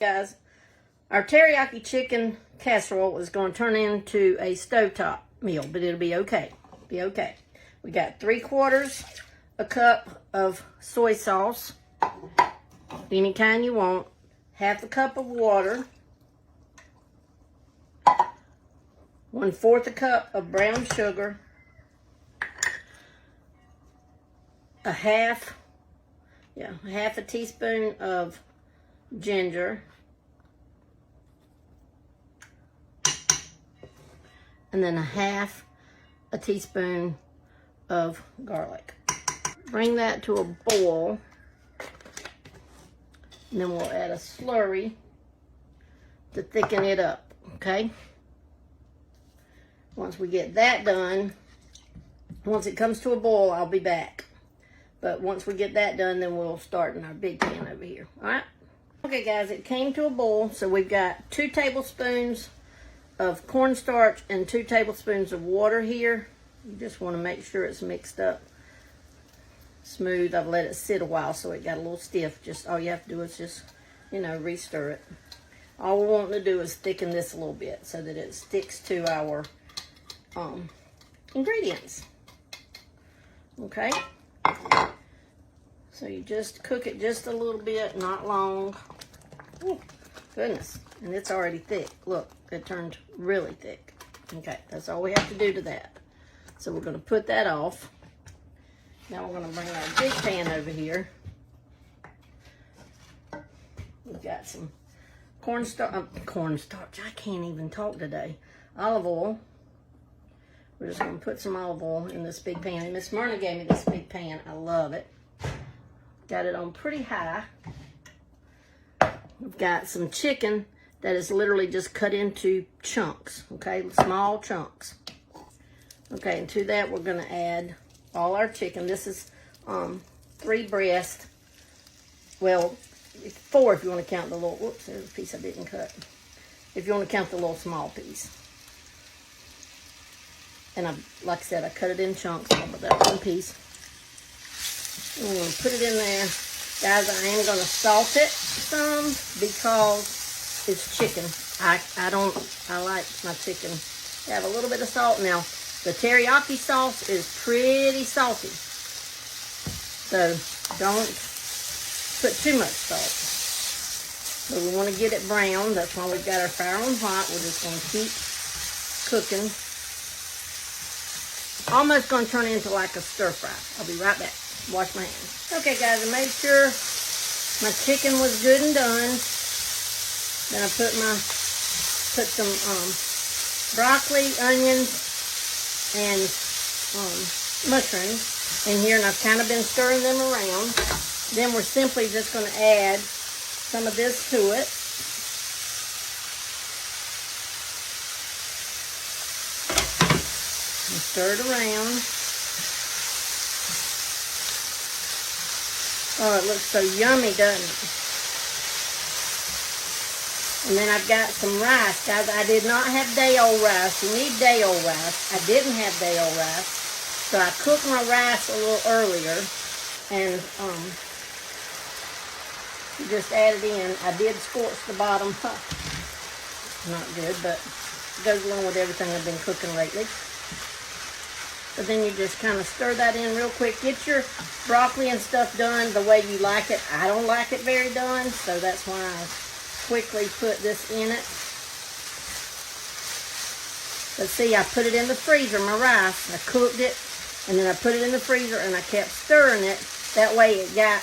Guys, our teriyaki chicken casserole is going to turn into a stovetop meal, but it'll be okay. Be okay. We got 3/4 a cup of soy sauce, any kind you want, 1/2 cup of water, 1/4 a cup of brown sugar, a half a teaspoon of ginger, and then a 1/2 a teaspoon of garlic. Bring that to a boil, and then we'll add a slurry to thicken it up, okay? Once we get that done, once it comes to a boil, I'll be back. But once we get that done, then we'll start in our big pan over here, all right? Okay, guys, it came to a boil, so we've got 2 tablespoons of cornstarch and 2 tablespoons of water here. You just want to make sure it's mixed up smooth. I've let it sit a while, so it got a little stiff. Just all you have to do is just, re-stir it. All we're wanting to do is thicken this a little bit so that it sticks to our ingredients. Okay? So you just cook it just a little bit, not long. Ooh, goodness. And it's already thick. Look, it turned really thick. Okay, that's all we have to do to that. So we're going to put that off. Now we're going to bring our big pan over here. We've got some cornstarch. I can't even talk today. Olive oil. We're just going to put some olive oil in this big pan. And Miss Myrna gave me this big pan. I love it. Got it on pretty high. We've got some chicken that is literally just cut into chunks, okay? Small chunks. Okay, and to that we're going to add all our chicken. This is 3 breasts. Well, 4 if you want to count the little, whoops, there's a piece I didn't cut. If you want to count the little small piece. And like I said, I cut it in chunks, but that 1 piece. I'm going to put it in there. Guys, I am going to salt it some because it's chicken. I like my chicken to have a little bit of salt. Now, the teriyaki sauce is pretty salty. So, don't put too much salt. But we want to get it brown. That's why we've got our fire on hot. We're just going to keep cooking. Almost going to turn into like a stir fry. I'll be right back. Wash my hands. Okay, guys, I made sure my chicken was good and done. Then I put some broccoli, onions, and mushrooms in here, and I've kind of been stirring them around. Then we're simply just going to add some of this to it. And stir it around. Oh, it looks so yummy, doesn't it? And then I've got some rice. Guys, I did not have day-old rice. You need day-old rice. I didn't have day-old rice. So I cooked my rice a little earlier. And just add it in. I did scorch the bottom. Not good, but it goes along with everything I've been cooking lately. But then you just kind of stir that in real quick. Get your broccoli and stuff done the way you like it. I don't like it very done, so that's why I quickly put this in it. But see, I put it in the freezer, my rice. I cooked it, and then I put it in the freezer, and I kept stirring it. That way it got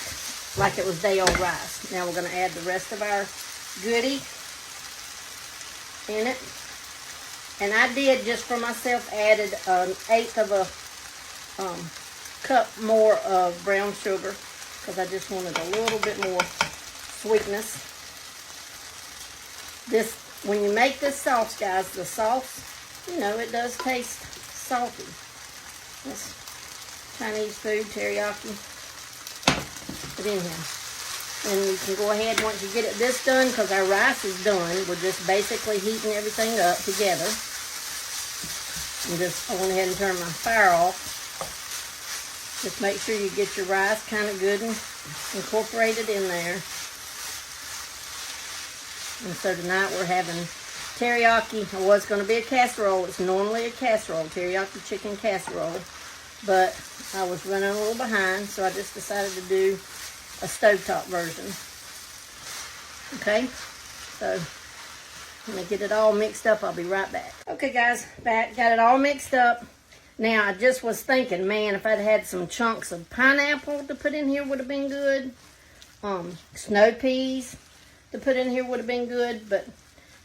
like it was day-old rice. Now we're going to add the rest of our goodie in it. And I did, just for myself, added 1/8 of a cup more of brown sugar because I just wanted a little bit more sweetness. When you make this sauce, guys, the sauce, it does taste salty. This Chinese food, teriyaki. Put it in here. And you can go ahead once you get it this done, because our rice is done. We're just basically heating everything up together. I went ahead and turned my fire off. Just make sure you get your rice kind of good and incorporated in there. And so tonight we're having teriyaki. It was going to be a casserole. It's normally a casserole, teriyaki chicken casserole. But I was running a little behind, so I just decided to do a stovetop version. Okay, so let me get it all mixed up. I'll be right back. Okay, guys, back. Got it all mixed up. Now, I just was thinking, man, if I'd had some chunks of pineapple to put in here would have been good. Snow peas to put in here would have been good. But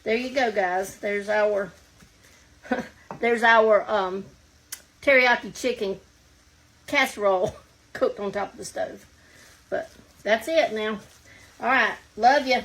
there you go, guys. There's our teriyaki chicken casserole cooked on top of the stove. But that's it now. All right. Love you.